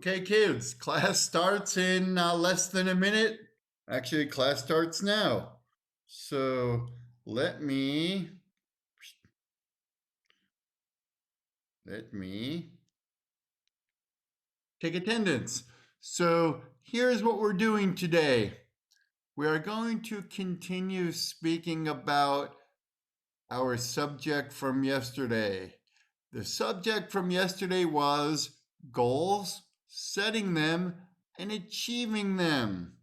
Okay, kids, class starts in less than a minute. Actually, class starts now. So let me take attendance. So here's what we're doing today. We are going to continue speaking about our subject from yesterday. The subject from yesterday was goals, setting them, and achieving them.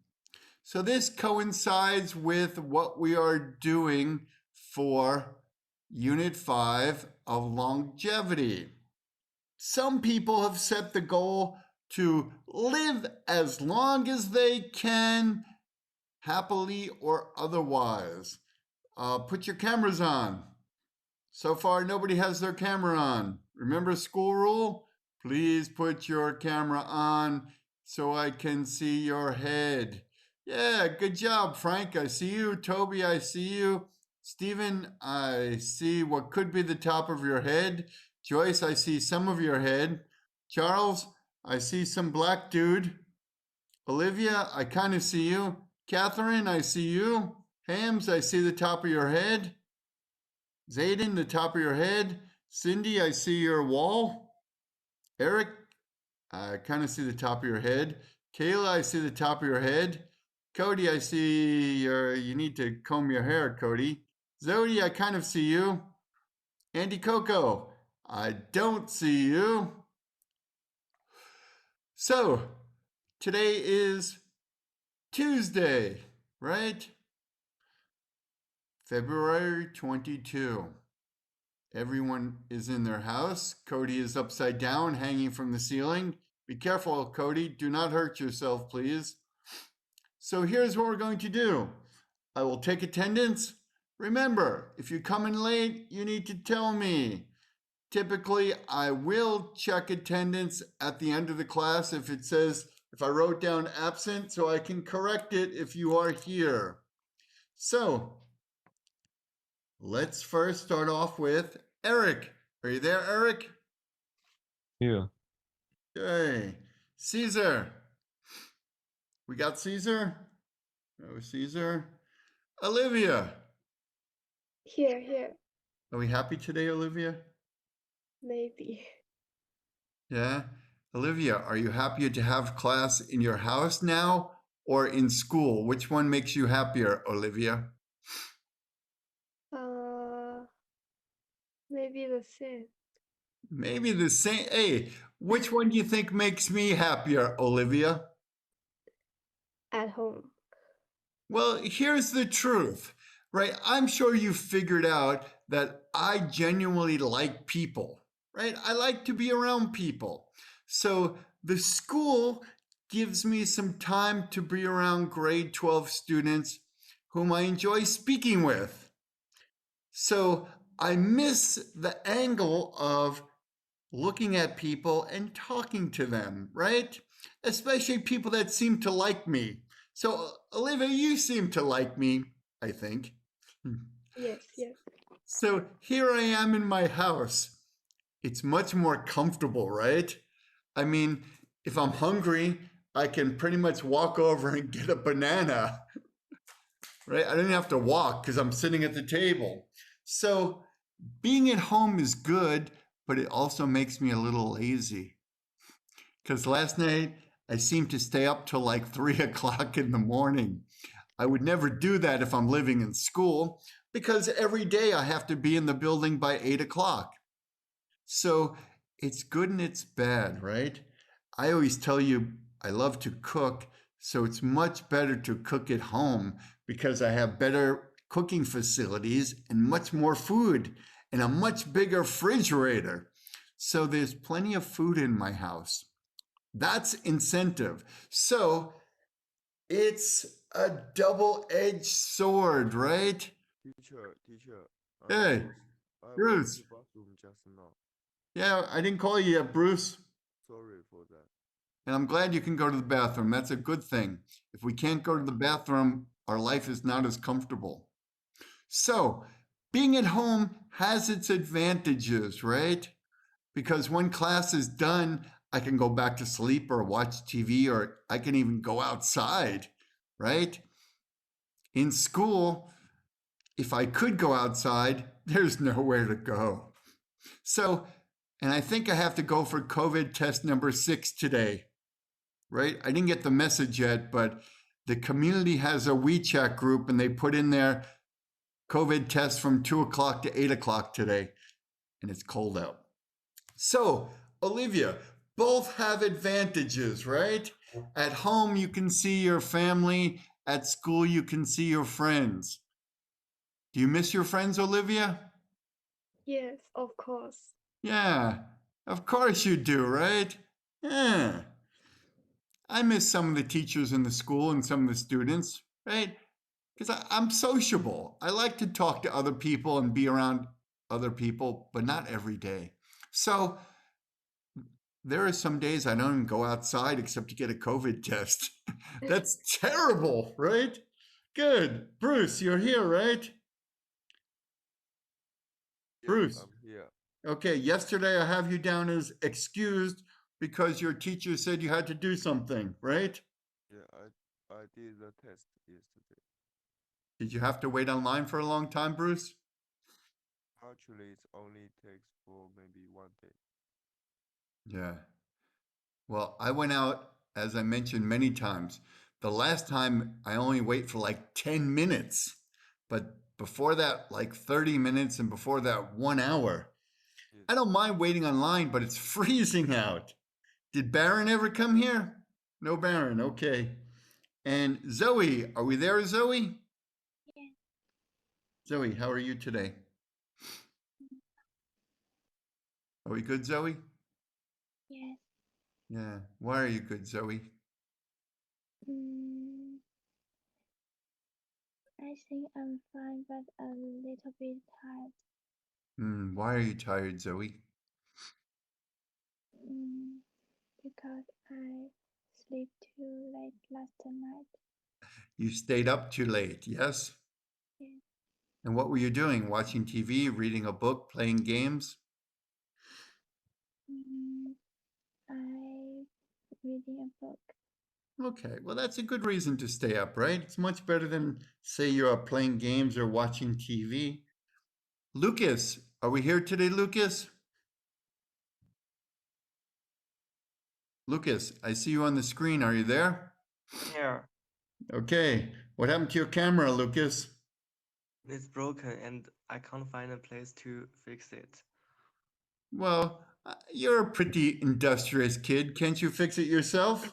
So this coincides with what we are doing for Unit 5 of longevity. Some people have set the goal to live as long as they can, happily or otherwise. Put your cameras on. So far, nobody has their camera on. Remember school rule? Please put your camera on so I can see your head. Yeah, good job, Frank. I see you. Toby, I see you. Stephen, I see what could be the top of your head. Joyce, I see some of your head. Charles, I see some black dude. Olivia, I kind of see you. Catherine, I see you. Hams, I see the top of your head. Zayden, the top of your head. Cindy, I see your wall. Eric, I kind of see the top of your head. Kayla, I see the top of your head. Cody, I see you need to comb your hair, Cody. Zodi, I kind of see you. Andy Coco, I don't see you. So, today is Tuesday, right? February 22. Everyone is in their house. Cody is upside down, hanging from the ceiling. Be careful, Cody. Do not hurt yourself, please. So here's what we're going to do. I will take attendance. Remember, if you come in late, you need to tell me. Typically, I will check attendance at the end of the class if I wrote down absent, so I can correct it if you are here. So, let's first start off with Eric. Are you there, Eric? Yeah. Okay. Caesar. We got Caesar? No, Caesar. Olivia. Here, Are we happy today, Olivia? maybe. Yeah. Olivia, are you happier to have class in your house now or in school? Which one makes you happier, Olivia? Maybe the same. Maybe the same. Hey, which one do you think makes me happier, Olivia? At home. Well, here's the truth, right? I'm sure you figured out that I genuinely like people, right? I like to be around people. So the school gives me some time to be around grade 12 students whom I enjoy speaking with. So I miss the angle of looking at people and talking to them, right? Especially people that seem to like me. So, Olivia, you seem to like me, I think. Yes. So here I am in my house. It's much more comfortable, right? I mean, if I'm hungry, I can pretty much walk over and get a banana, right? I don't have to walk because I'm sitting at the table. So being at home is good, but it also makes me a little lazy. Because last night I seemed to stay up till like 3 o'clock in the morning. I would never do that if I'm living in school because every day I have to be in the building by 8 o'clock. So it's good and it's bad, right? I always tell you I love to cook, so it's much better to cook at home because I have better cooking facilities and much more food and a much bigger refrigerator. So there's plenty of food in my house. That's incentive. So it's a double-edged sword, right? Teacher, Hey, I went Bruce. to the bathroom just now. Yeah, I didn't call you yet, Bruce. Sorry for that. And I'm glad you can go to the bathroom. That's a good thing. If we can't go to the bathroom, our life is not as comfortable. So, being at home has its advantages, right? Because when class is done, I can go back to sleep or watch TV, or I can even go outside, right? In school, if I could go outside, there's nowhere to go. So, and I think I have to go for COVID test number 6 today, right? I didn't get the message yet, but the community has a WeChat group and they put in their COVID test from 2 o'clock to 8 o'clock today, and it's cold out. So, Olivia, both have advantages, right? At home, you can see your family. At school, you can see your friends. Do you miss your friends, Olivia? Yes, of course. Yeah, of course you do, right? Yeah. I miss some of the teachers in the school and some of the students, right? Because I'm sociable. I like to talk to other people and be around other people, but not every day. So there are some days I don't even go outside except to get a COVID test. That's terrible, right? Good. Bruce, you're here, right? Yes, Bruce. I'm here. Okay, yesterday I have you down as excused because your teacher said you had to do something, right? Yeah, I did the test yesterday. Did you have to wait online for a long time, Bruce? Actually, it only takes for maybe 1 day. Yeah. Well, I went out, as I mentioned many times. The last time I only wait for like 10 minutes, but before that, like 30 minutes, and before that, 1 hour. Yes. I don't mind waiting online, but it's freezing out. Did Baron ever come here? No Baron, okay. And Zoe, are we there, Zoe? Yes. Zoe, how are you today? Are we good, Zoe? Yes. Yeah. Why are you good, Zoe? I think I'm fine, but a little bit tired. Why are you tired, Zoe? Because I sleep too late last night. You stayed up too late, yes? Yes. And what were you doing? Watching TV, reading a book, playing games? I reading a book. Okay, well, that's a good reason to stay up, right? It's much better than, say, you're playing games or watching TV. Lucas, are we here today, Lucas? Lucas, I see you on the screen. Are you there? Here, Okay. What happened to your camera, Lucas? it's broken and I can't find a place to fix it. Well, you're a pretty industrious kid. Can't you fix it yourself?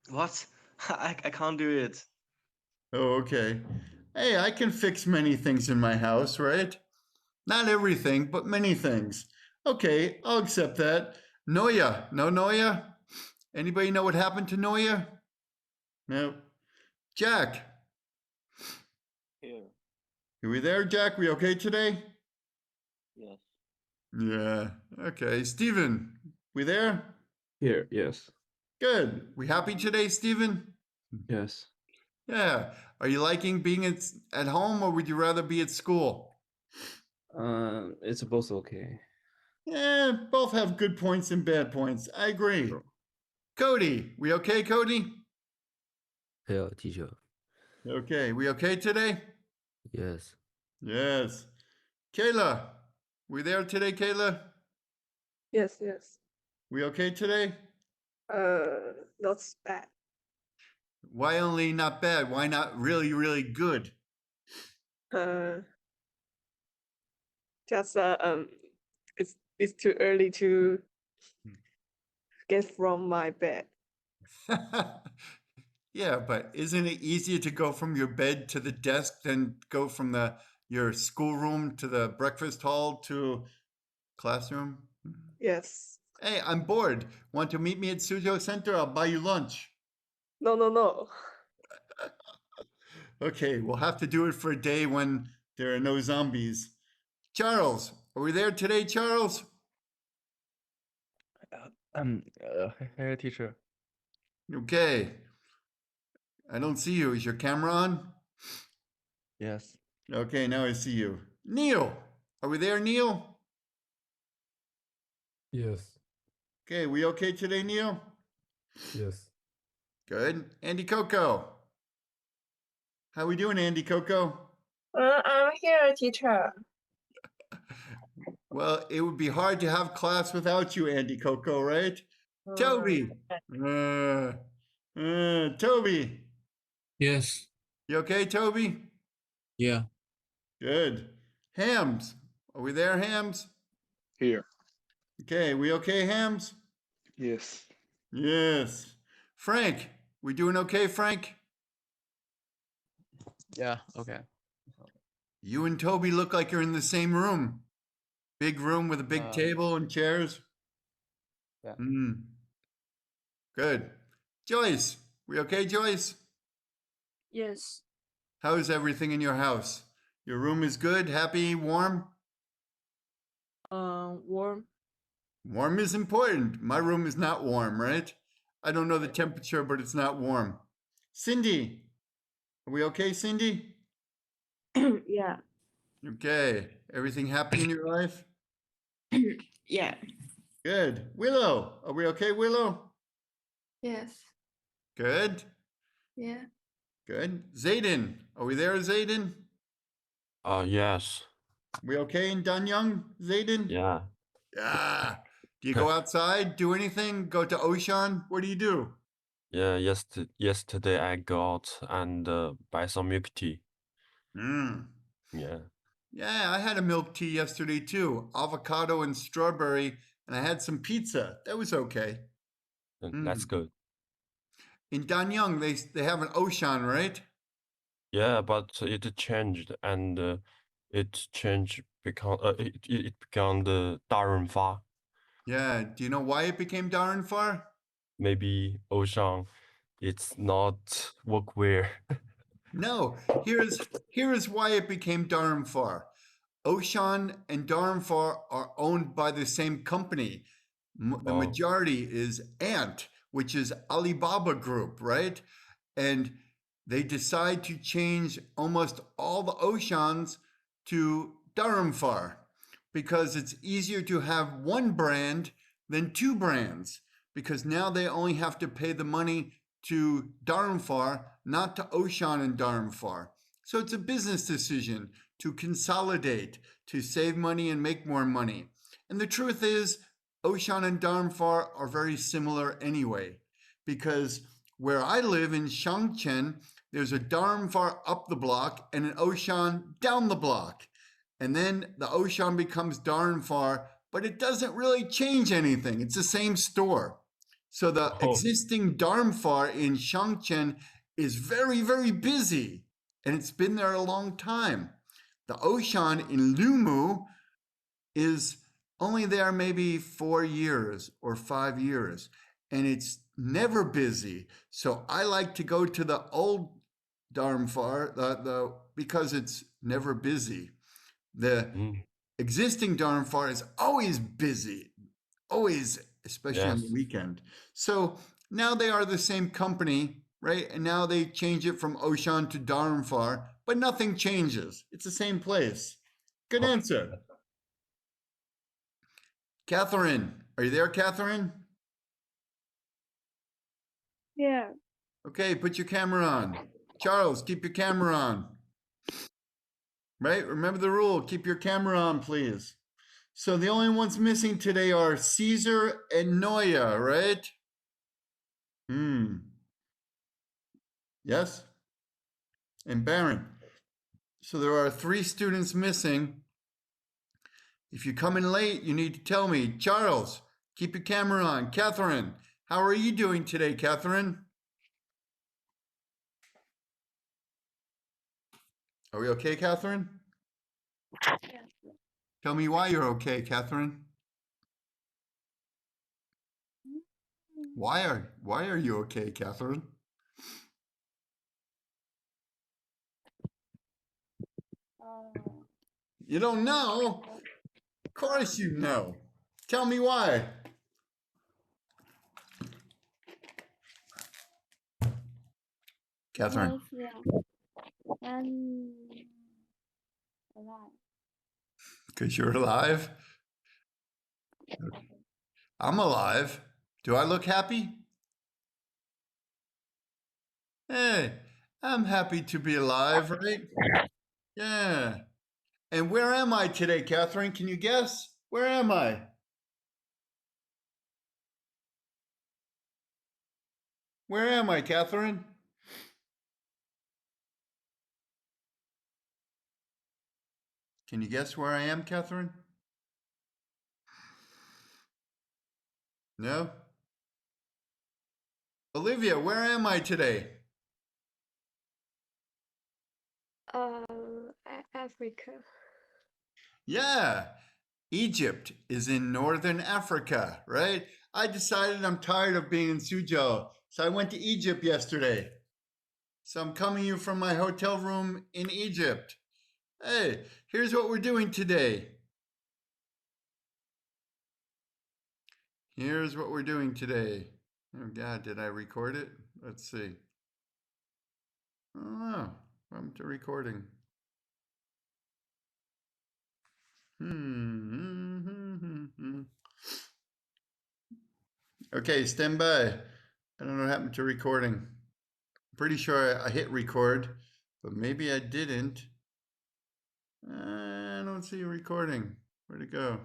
What? I can't do it. Oh, okay. Hey, I can fix many things in my house, right? Not everything, but many things. Okay, I'll accept that. Noya, no Noya? Anybody know what happened to Noya? No. Jack, Here. are we there, Jack? We okay today? Yes. Yeah. Okay. Stephen, we there? Here, yes. Good. We happy today, Stephen? Yes. Yeah. Are you liking being at home, or would you rather be at school? It's both okay. Yeah, both have good points and bad points. I agree. Sure. Cody, we okay, Cody? Here, teacher. Okay. We okay today? Yes. Yes. Kayla, we there today, Kayla? Yes, yes. We okay today? Not bad. Why only not bad? Why not really, really good? Just it's too early to get from my bed. Yeah, but isn't it easier to go from your bed to the desk than go from your schoolroom to the breakfast hall to classroom? Yes. Hey, I'm bored. Want to meet me at Suzhou Center? I'll buy you lunch. No. Okay, we'll have to do it for a day when there are no zombies. Charles, are we there today, Charles? Here, teacher. Okay. I don't see you. Is your camera on? Yes. Okay, now I see you. Neil, are we there, Neil? Yes. Okay, we okay today, Neil? Yes. Good. Andy Coco. How we doing, Andy Coco? I'm here, teacher. Well, it would be hard to have class without you, Andy Coco, right? Toby. Toby. Yes. You okay, Toby? Yeah. Good. Hams. Are we there, Hams? Here. Okay, we okay, Hams? Yes. Yes. Frank. We doing okay, Frank? Yeah. Okay. You and Toby look like you're in the same room. Big room with a big table and chairs. Yeah. Good. Joyce, we okay, Joyce? Yes. How is everything in your house? Your room is good, happy, warm? Warm. Warm is important. My room is not warm, right? I don't know the temperature, but it's not warm. Cindy, are we okay, Cindy? Yeah. Okay. Everything happy in your life? Yeah. Good. Willow, are we okay, Willow? Yes. Good. Yeah. Good. Zayden, are we there, Zayden? Yes. We okay in Danyang, Zayden? Yeah. Yeah. Do you go outside, do anything? Go to Ocean? What do you do? Yeah. Yesterday I go out and buy some milk tea. Mm. Yeah. Yeah, I had a milk tea yesterday too. Avocado and strawberry, and I had some pizza. That was okay. That's good. In Danyang, they have an Ocean, right? Yeah, but it changed and it changed because it became the Darenfa. Yeah. Do you know why it became Darrenfar? Maybe Ocean, it's not workwear. No. Here's why it became Darrenfar. Ocean and Darrenfar are owned by the same company. The Oh. majority is Ant, which is Alibaba Group, right? And they decide to change almost all the Oceans to Darumfar because it's easier to have one brand than two brands because now they only have to pay the money to Darumfar, not to Ocean and Darumfar. So it's a business decision to consolidate, to save money and make more money. And the truth is, Ocean and Darumfar are very similar anyway, because where I live in Shangchen, there's a Darumfar up the block and an Ocean down the block. And then the Ocean becomes Darumfar, but it doesn't really change anything. It's the same store. So the existing Darumfar in Shangchen is very, very busy, and it's been there a long time. The Ocean in Lumu is only there maybe 4 years or 5 years, and it's never busy. So I like to go to the old Darumfar because it's never busy. The existing Darumfar is always busy, always, especially on the Yes. weekend. So now they are the same company, right? And now they change it from Ocean to Darumfar, but nothing changes. It's the same place. Good answer. Catherine, are you there, Catherine? Yeah. Okay, put your camera on. Charles, keep your camera on. Right? Remember the rule. Keep your camera on, please. So the only ones missing today are Caesar and Noya, right? Yes? And Baron. So there are 3 students missing. If you come in late, you need to tell me. Charles, keep your camera on. Catherine, how are you doing today, Catherine? Are we okay, Catherine? Yes. Tell me why you're okay, Catherine. Why are you okay, Catherine? You don't know? Of course you know. Tell me why. Catherine. And alive. Because you're alive? I'm alive. Do I look happy? Hey, I'm happy to be alive, right? Yeah. And where am I today, Catherine? Can you guess? Where am I? Where am I, Catherine? Can you guess where I am, Catherine? No? Olivia, where am I today? Africa. Yeah, Egypt is in northern Africa, right? I decided I'm tired of being in Suzhou, so I went to Egypt yesterday. So I'm coming you from my hotel room in Egypt. Hey, here's what we're doing today. Here's what we're doing today. Oh God, did I record it? Let's see. Oh, I'm to recording. Okay, stand by. I don't know what happened to recording. Pretty sure I hit record, but maybe I didn't. I don't see recording. Where'd it go?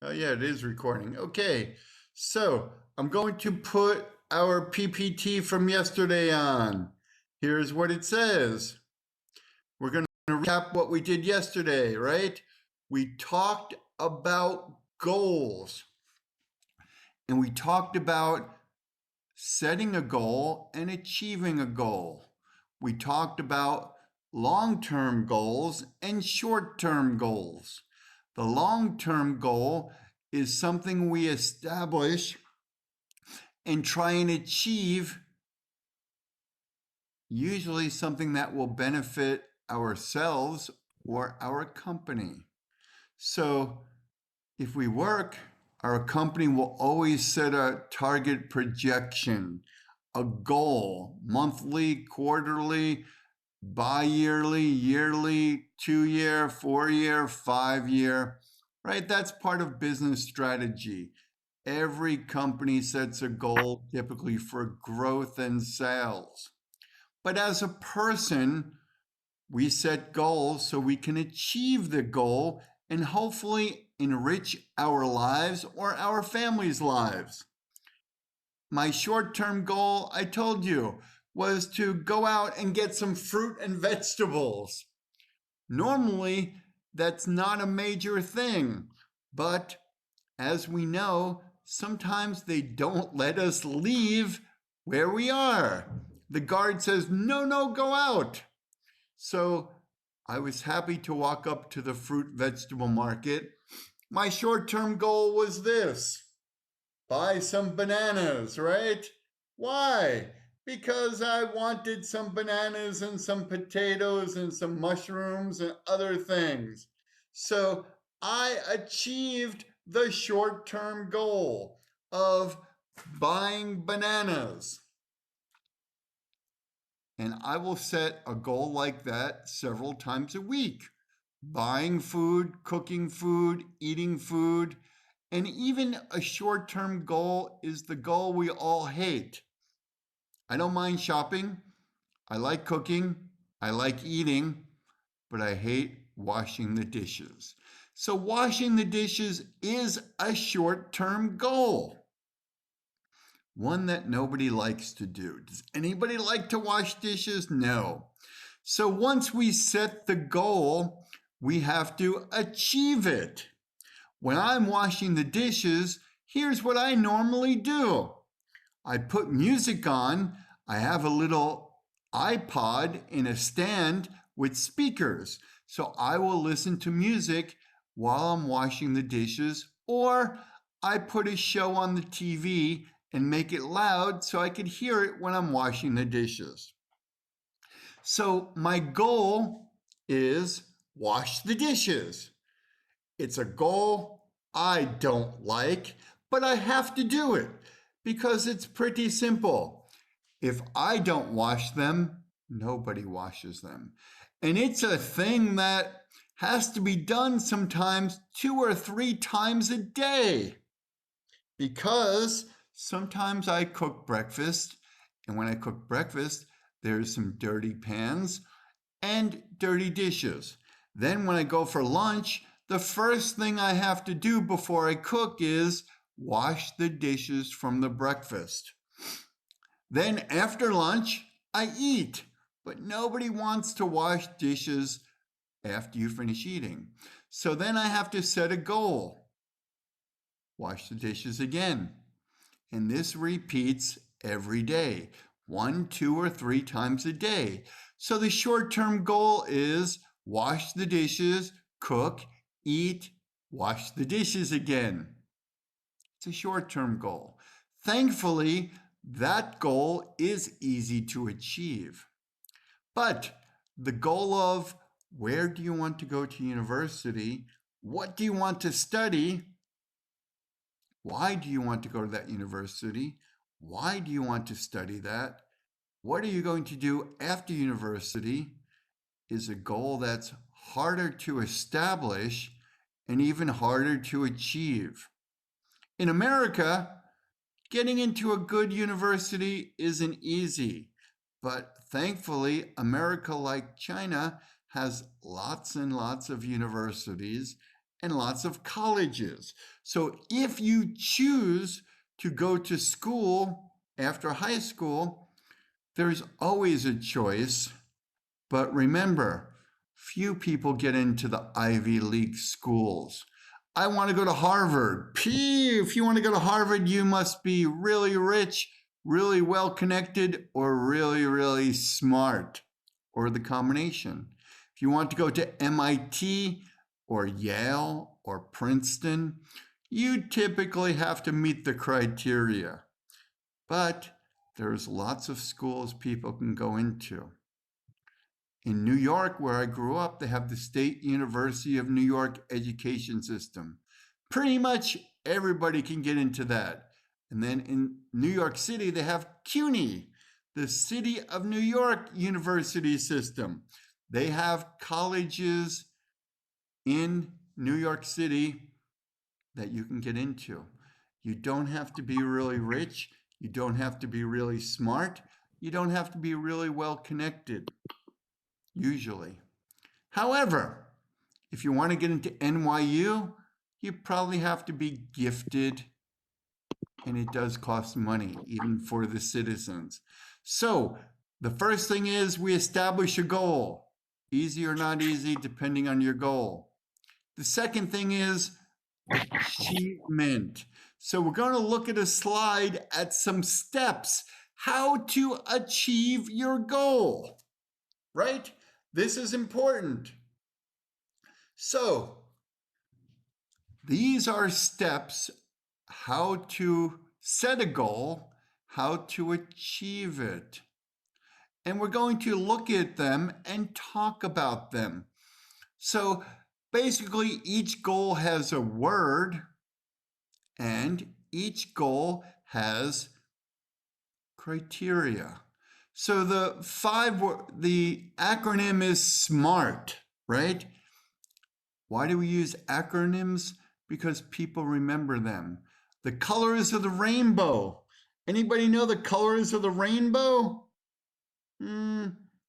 Oh yeah, it is recording. Okay, so I'm going to put our PPT from yesterday on. Here's what it says. We're going to recap what we did yesterday, right? We talked about goals. And we talked about setting a goal and achieving a goal. We talked about long-term goals and short-term goals. The long-term goal is something we establish and try and achieve, usually something that will benefit ourselves or our company. So if we work, our company will always set a target projection, a goal, monthly, quarterly, bi-yearly, yearly, 2-year, 4-year, 5-year, right? That's part of business strategy. Every company sets a goal typically for growth and sales. But as a person, we set goals so we can achieve the goal and hopefully enrich our lives or our families' lives. My short-term goal, I told you, was to go out and get some fruit and vegetables. Normally, that's not a major thing, but as we know, sometimes they don't let us leave where we are. The guard says, no, no, go out. So I was happy to walk up to the fruit vegetable market. My short-term goal was this: buy some bananas, right? Why? Because I wanted some bananas and some potatoes and some mushrooms and other things. So I achieved the short-term goal of buying bananas. And I will set a goal like that several times a week. Buying food, cooking food, eating food, and even a short-term goal is the goal we all hate. I don't mind shopping. I like cooking. I like eating, but I hate washing the dishes. So washing the dishes is a short-term goal. One that nobody likes to do. Does anybody like to wash dishes? No. So once we set the goal, we have to achieve it. When I'm washing the dishes, here's what I normally do. I put music on. I have a little iPod in a stand with speakers. So I will listen to music while I'm washing the dishes, or I put a show on the TV and make it loud so I could hear it when I'm washing the dishes. So my goal is wash the dishes. It's a goal I don't like, but I have to do it because it's pretty simple. If I don't wash them, nobody washes them. And it's a thing that has to be done sometimes 2 or 3 times a day. Because sometimes I cook breakfast, and when I cook breakfast, there's some dirty pans and dirty dishes. Then when I go for lunch, the first thing I have to do before I cook is wash the dishes from the breakfast. Then after lunch, I eat, but nobody wants to wash dishes after you finish eating. So then I have to set a goal. Wash the dishes again. And this repeats every day, 1, 2, or 3 times a day. So the short-term goal is wash the dishes, cook, eat, wash the dishes again. It's a short-term goal. Thankfully, that goal is easy to achieve. But the goal of where do you want to go to university? What do you want to study? Why do you want to go to that university? Why do you want to study that? What are you going to do after university? Is a goal that's harder to establish and even harder to achieve. In America, getting into a good university isn't easy, but thankfully, America, like China, has lots and lots of universities and lots of colleges. So if you choose to go to school after high school, there's always a choice. But remember, few people get into the Ivy League schools. I want to go to Harvard. If you want to go to Harvard, you must be really rich, really well connected, or really, really smart, or the combination. If you want to go to MIT or Yale or Princeton, you typically have to meet the criteria. But there's lots of schools people can go into. In New York, where I grew up, they have the State University of New York education system. Pretty much everybody can get into that. And then in New York City, they have CUNY, the City of New York University system. They have colleges in New York City that you can get into. You don't have to be really rich. You don't have to be really smart. You don't have to be really well connected. Usually. However, if you want to get into NYU, you probably have to be gifted, and it does cost money, even for the citizens. So the first thing is we establish a goal. Easy or not easy, depending on your goal. The second thing is achievement. So we're going to look at a slide at some steps, how to achieve your goal, right? This is important. So these are steps how to set a goal, how to achieve it. And we're going to look at them and talk about them. So basically, each goal has a word, and each goal has criteria. So the acronym is SMART, right? Why do we use acronyms? Because people remember them. The colors of the rainbow. Anybody know the colors of the rainbow?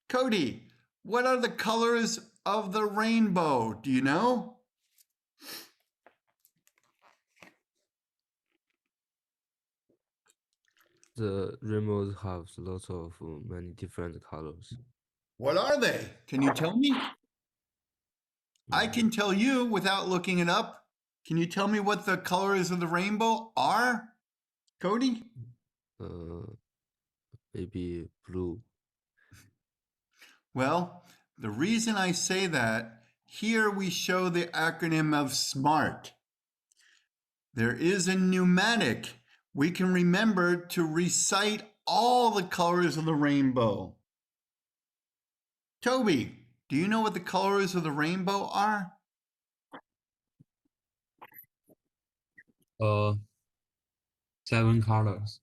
Cody, what are the colors of the rainbow? Do you know? The rainbows have lots of many different colors. What are they? Can you tell me? I can tell you without looking it up. Can you tell me what the colors of the rainbow are, Cody? Maybe blue. Well, the reason I say that, here we show the acronym of SMART. There is a pneumatic. We can remember to recite all the colors of the rainbow. Toby, do you know what the colors of the rainbow are? 7 colors.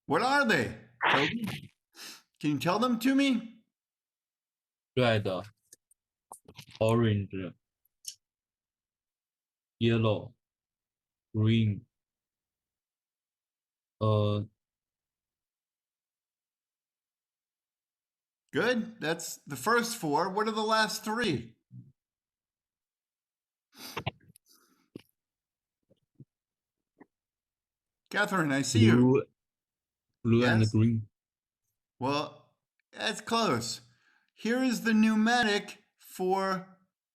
What are they, Toby? Can you tell them to me? Red, orange, yellow, green, Good. That's the first four. What are the last three? Catherine, I see you. blue and Yes? green. Well, that's close. Here is the pneumatic for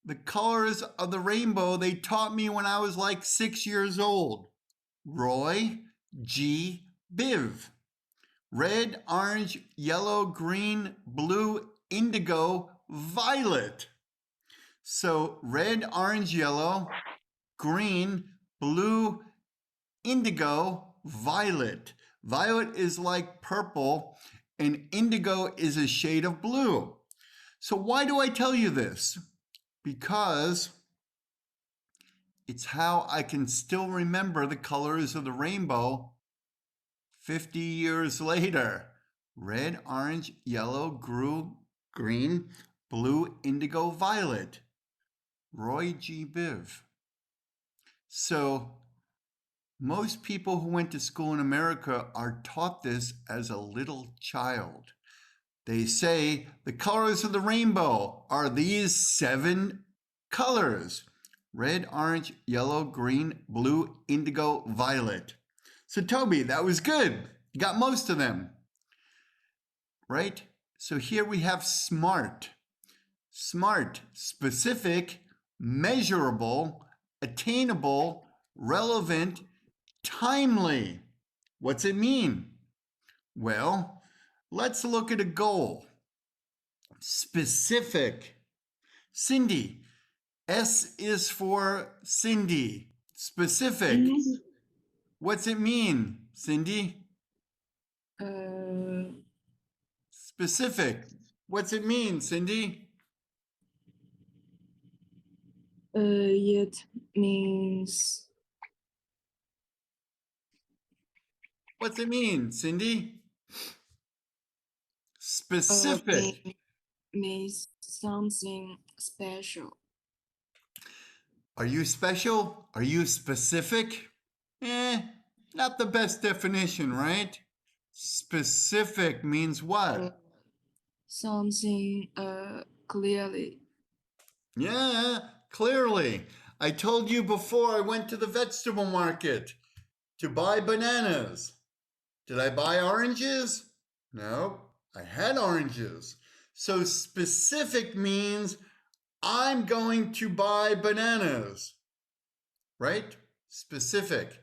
the colors of the rainbow they taught me when I was like 6 years old. Roy G. Biv. Red, orange, yellow, green, blue, indigo, violet. So red, orange, yellow, green, blue, indigo, violet. Violet is like purple and indigo is a shade of blue. So why do I tell you this? Because it's how I can still remember the colors of the rainbow 50 years later. Red, orange, yellow, green, blue, indigo, violet. Roy G. Biv. So most people who went to school in America are taught this as a little child. They say the colors of the rainbow are these 7 colors: red, orange, yellow, green, blue, indigo, violet. So Toby, that was good. You got most of them, right? So here we have SMART. SMART, specific, measurable, attainable, relevant, timely. What's it mean? Well, let's look at a goal. Specific. Cindy, S is for Cindy. Specific. What's it mean, Cindy? Specific. What's it mean, Cindy? It means What's it mean, Cindy? Specific. means something special. Are you special? Are you specific? Not the best definition, right? Specific means what? Something clearly. Yeah, clearly. I told you before I went to the vegetable market to buy bananas. Did I buy oranges? No, I had oranges. So specific means I'm going to buy bananas, right? Specific.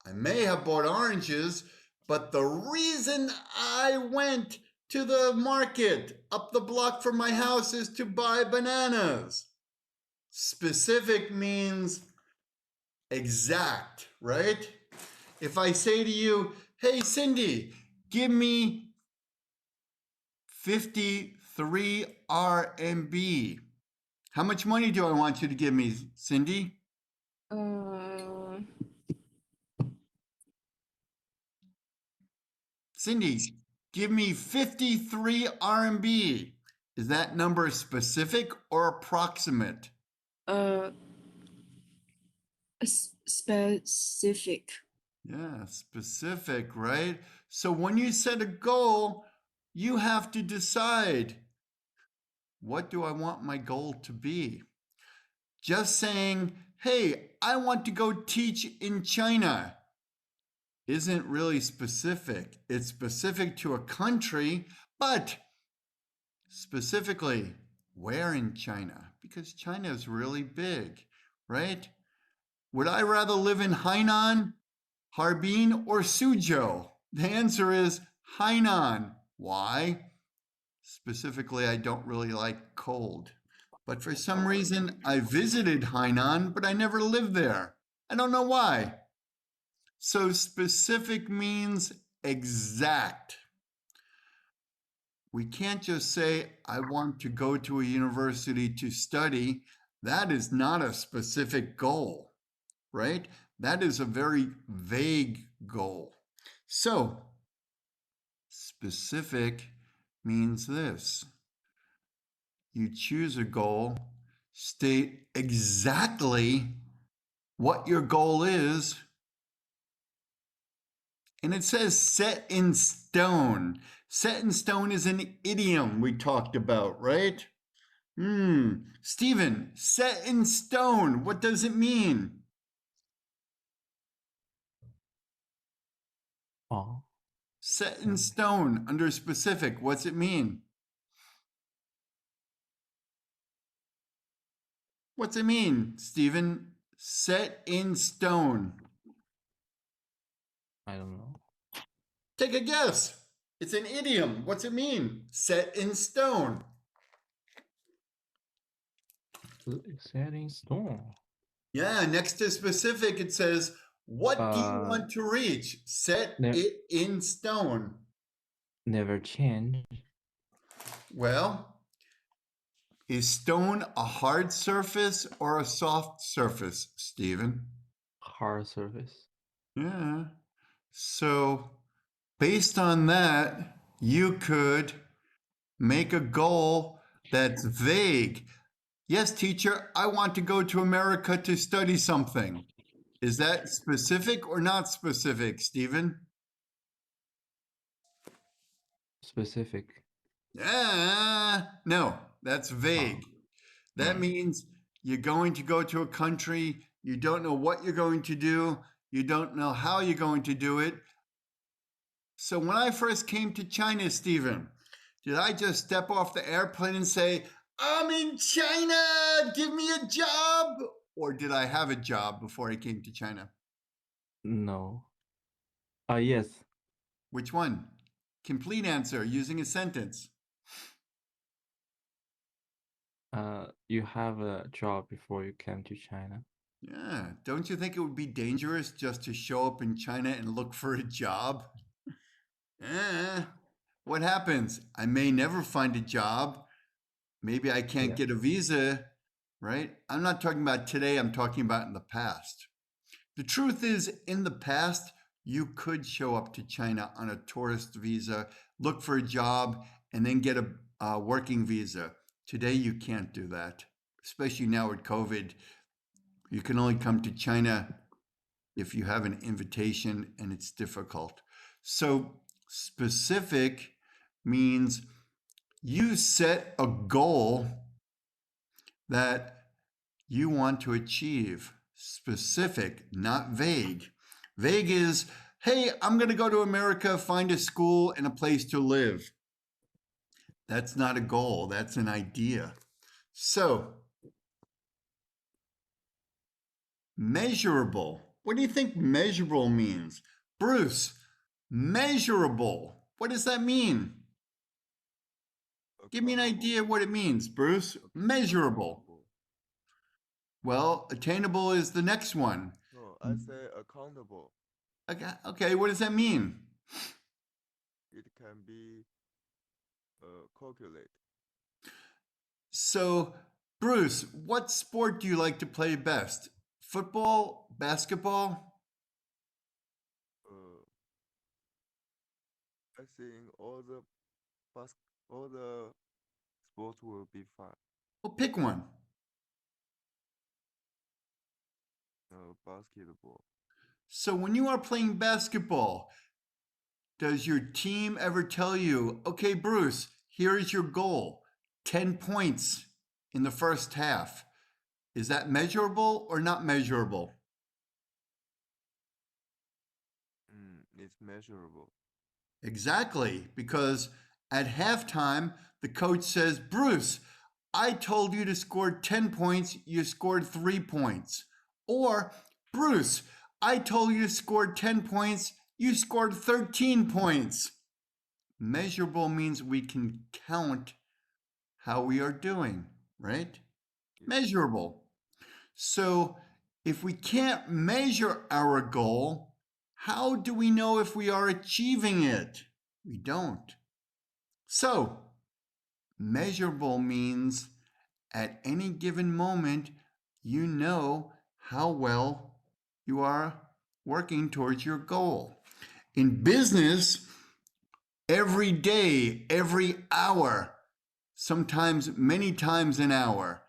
I may have bought oranges, but the reason I went to the market up the block from my house is to buy bananas. Specific means exact, right? If I say to you, hey, Cindy, give me 53 RMB. How much money do I want you to give me, Cindy? Cindy, give me 53 RMB. Is that number specific or approximate? Specific. Yeah, specific, right? So when you set a goal, you have to decide, what do I want my goal to be? Just saying, hey, I want to go teach in China isn't really specific. It's specific to a country, but specifically, where in China? Because China is really big, right? Would I rather live in Hainan, Harbin, or Suzhou? The answer is Hainan. Why? Specifically, I don't really like cold. But for some reason, I visited Hainan, but I never lived there. I don't know why. So specific means exact. We can't just say, I want to go to a university to study. That is not a specific goal, right? That is a very vague goal. So specific means this. You choose a goal, state exactly what your goal is. And it says set in stone. Set in stone is an idiom we talked about, right? Stephen, set in stone, what does it mean? Oh, Set in stone under specific, what's it mean? What's it mean, Stephen? Set in stone. I don't know. Take a guess. It's an idiom. What's it mean? Set in stone. Set in stone. Yeah, next to specific, it says, what do you want to reach? Set it in stone. Never change. Well, is stone a hard surface or a soft surface, Stephen? Hard surface. Yeah. So based on that, you could make a goal that's vague. Yes, teacher, I want to go to America to study something. Is that specific or not specific, Stephen? Specific. No, that's vague. That means you're going to go to a country, you don't know what you're going to do, you don't know how you're going to do it. So when I first came to China, Stephen, did I just step off the airplane and say, I'm in China, give me a job? Or did I have a job before I came to China? No. Yes. Which one? Complete answer using a sentence. You have a job before you came to China. Yeah, don't you think it would be dangerous just to show up in China and look for a job? What happens? I may never find a job. Maybe I can't get a visa, right? I'm not talking about today, I'm talking about in the past. The truth is, in the past, you could show up to China on a tourist visa, look for a job, and then get a working visa. Today, you can't do that, especially now with COVID. You can only come to China if you have an invitation, and it's difficult. So specific means you set a goal that you want to achieve. Specific, not vague. Vague is, hey, I'm going to go to America, find a school and a place to live. That's not a goal, that's an idea. So, measurable. What do you think measurable means? Bruce, measurable. What does that mean? Give me an idea what it means, Bruce. Measurable. Well, attainable is the next one. No, I say accountable. Okay, what does that mean? It can be calculate. So, Bruce, what sport do you like to play best? Football, basketball? I think all the sports will be fun. Well, pick one. Basketball. So when you are playing basketball, does your team ever tell you, okay, Bruce, here is your goal, 10 points in the first half? Is that measurable or not measurable? It's measurable. Exactly, because at halftime, the coach says, Bruce, I told you to score 10 points, you scored 3 points. Or, Bruce, I told you to score 10 points, you scored 13 points. Measurable means we can count how we are doing, right? Measurable. So if we can't measure our goal, how do we know if we are achieving it? We don't. So measurable means at any given moment, you know how well you are working towards your goal. In business, every day, every hour, sometimes many times an hour,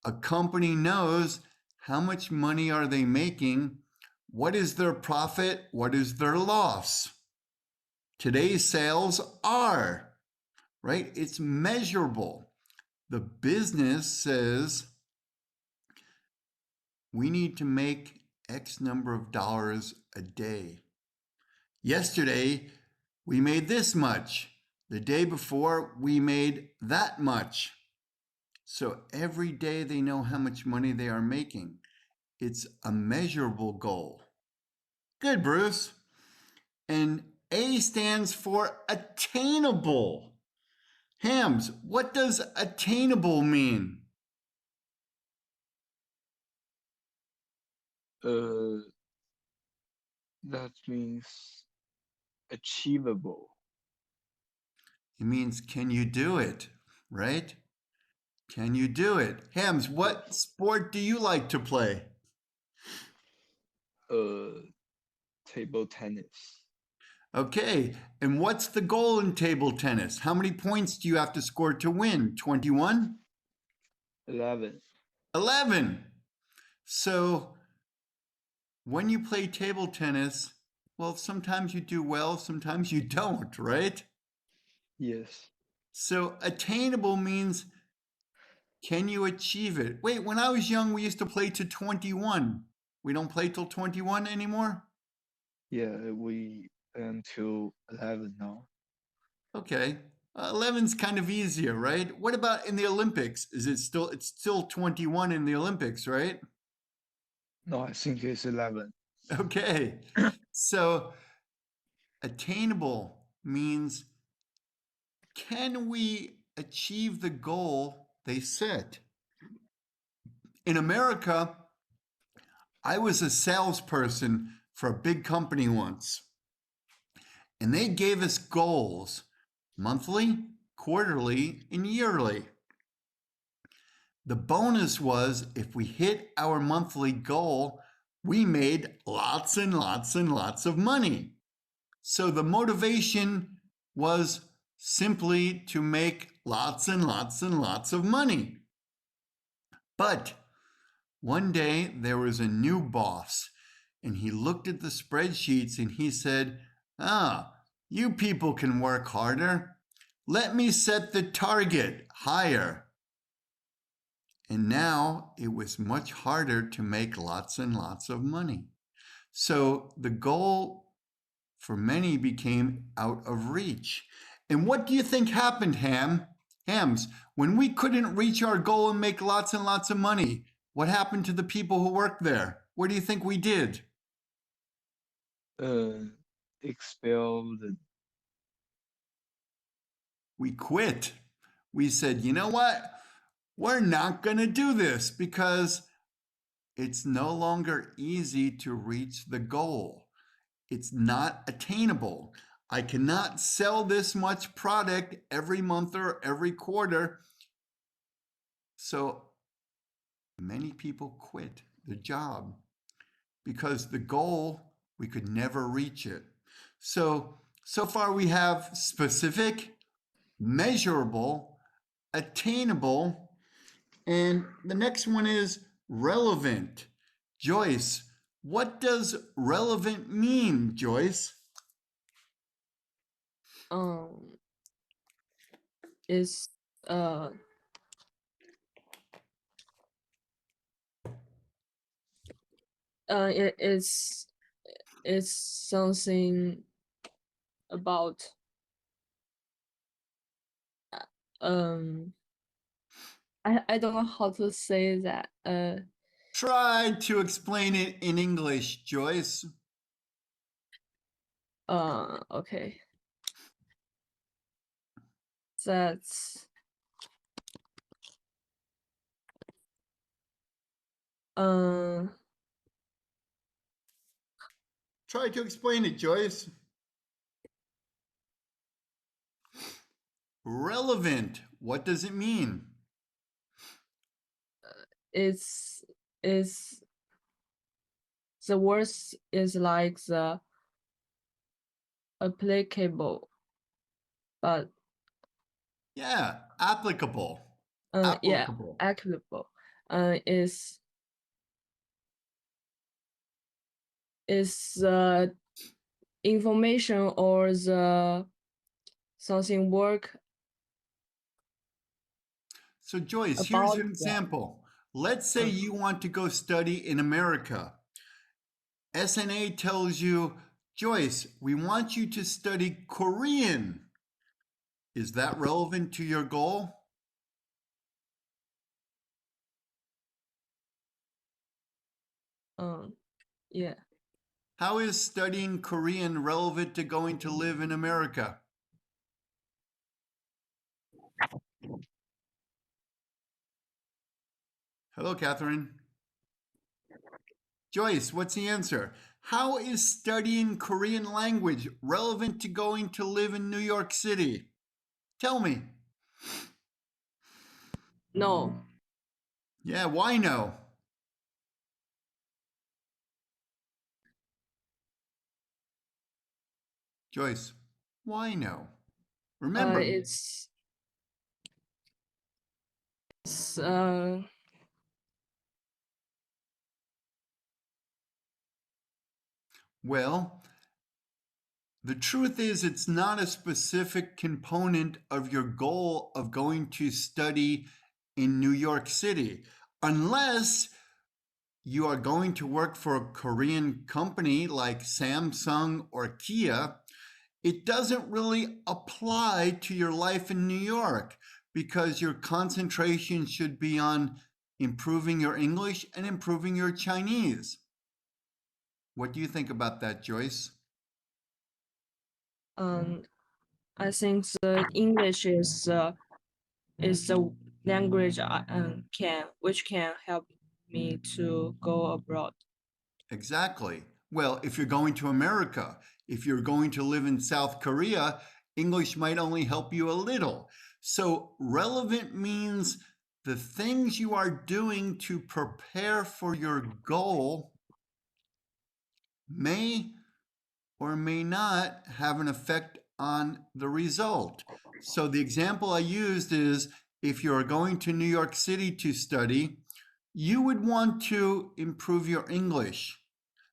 a company knows How much money are they making? What is their profit? What is their loss? Today's sales are, right? It's measurable. The business says we need to make X number of dollars a day. Yesterday, we made this much. The day before, we made that much. So every day they know how much money they are making. It's a measurable goal. Good, Bruce. And A stands for attainable. Hams, what does attainable mean? That means achievable. It means, can you do it, right? Can you do it? Hams, what sport do you like to play? Table tennis. Okay, and what's the goal in table tennis? How many points do you have to score to win? 21? 11. 11. So when you play table tennis, well, sometimes you do well, sometimes you don't, right? Yes. So attainable means, can you achieve it? Wait, when I was young, we used to play to 21. We don't play till 21 anymore? Yeah, we until 11 now. Okay. 11's kind of easier, right? What about in the Olympics? It's still 21 in the Olympics, right? No, I think it's 11. Okay. So attainable means, can we achieve the goal they set? In America, I was a salesperson for a big company once, and they gave us goals, monthly, quarterly, and yearly. The bonus was, if we hit our monthly goal, we made lots and lots and lots of money. So the motivation was simply to make lots and lots and lots of money. But one day there was a new boss, and he looked at the spreadsheets and he said, you people can work harder. Let me set the target higher. And now it was much harder to make lots and lots of money. So the goal for many became out of reach. And what do you think happened, Hams? When we couldn't reach our goal and make lots and lots of money, what happened to the people who worked there? What do you think we did? Expelled. We quit. We said, you know what? We're not going to do this because it's no longer easy to reach the goal. It's not attainable. I cannot sell this much product every month or every quarter. So many people quit the job because the goal, we could never reach it. So far we have specific, measurable, attainable, and the next one is relevant. Joyce, what does relevant mean, Joyce? It's it's something about I don't know how to say that. Try to explain it in English, Joyce. Okay. That's Try to explain it, Joyce. Relevant, what does it mean? it's the words is like the applicable, but Yeah, applicable. yeah, Applicable. applicable is is information or the something work So Joyce, here's about an example. Let's say you want to go study in America. SNA tells you, Joyce, we want you to study Korean. Is that relevant to your goal? yeah. How is studying Korean relevant to going to live in America? Hello, Catherine. Joyce, what's the answer? How is studying Korean language relevant to going to live in New York City? Tell me. No. Yeah, why no? Joyce, why no? Remember, It's well, the truth is it's not a specific component of your goal of going to study in New York City, unless you are going to work for a Korean company like Samsung or Kia. It doesn't really apply to your life in New York because your concentration should be on improving your English and improving your Chinese. What do you think about that, Joyce? I think the English is the language which can help me to go abroad. Exactly. Well, if you're going to America, if you're going to live in South Korea, English might only help you a little. So relevant means the things you are doing to prepare for your goal may or may not have an effect on the result. So the example I used is if you're going to New York City to study, you would want to improve your English.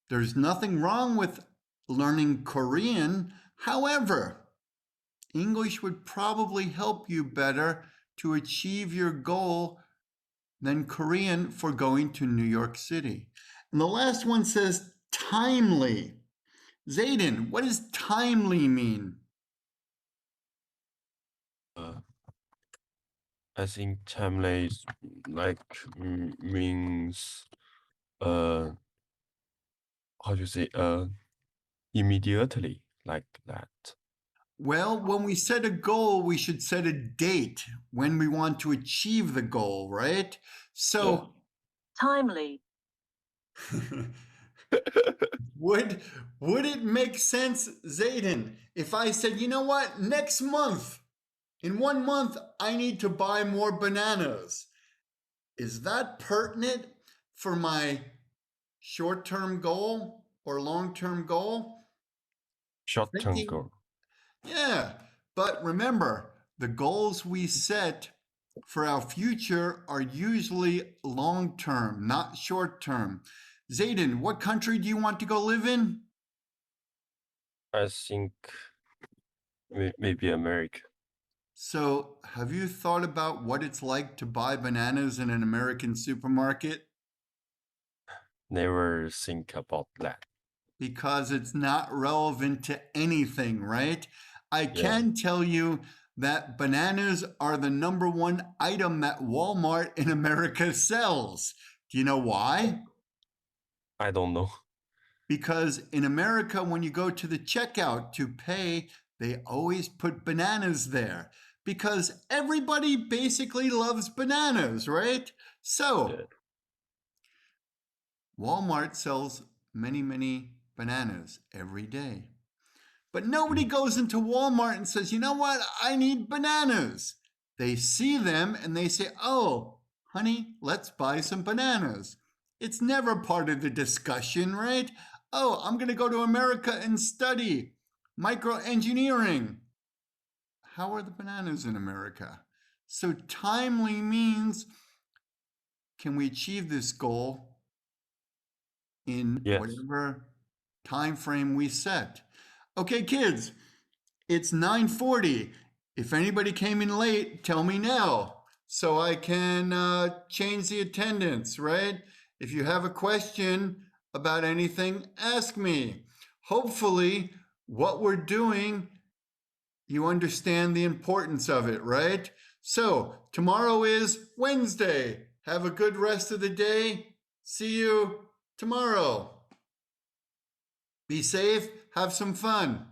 There's nothing wrong with learning Korean. However, English would probably help you better to achieve your goal than Korean for going to New York City. And the last one says timely. Zayden, what does timely mean? I think timely is like means how do you say immediately, like that. Well, when we set a goal, we should set a date when we want to achieve the goal, right? So Timely. would it make sense, Zayden, if I said, you know what, next month, in 1 month, I need to buy more bananas? Is that pertinent for my short-term goal or long-term goal? Short-term goal. Yeah, but remember, the goals we set for our future are usually long-term, not short-term. Zayden, what country do you want to go live in? I think maybe America. So, have you thought about what it's like to buy bananas in an American supermarket? Never think about that. Because it's not relevant to anything, right? I can tell you that bananas are the #1 item that Walmart in America sells. Do you know why? I don't know. Because in America, when you go to the checkout to pay, they always put bananas there. Because everybody basically loves bananas, right? So, Walmart sells many, many bananas every day. But nobody goes into Walmart and says, you know what, I need bananas. They see them and they say, oh, honey, let's buy some bananas. It's never part of the discussion, right? Oh, I'm going to go to America and study microengineering. How are the bananas in America? So timely means, can we achieve this goal in whatever time frame we set. Okay, kids, it's 9:40. If anybody came in late, tell me now so I can change the attendance, right? If you have a question about anything, ask me. Hopefully, what we're doing, you understand the importance of it, right? So, tomorrow is Wednesday. Have a good rest of the day. See you tomorrow. Be safe, have some fun.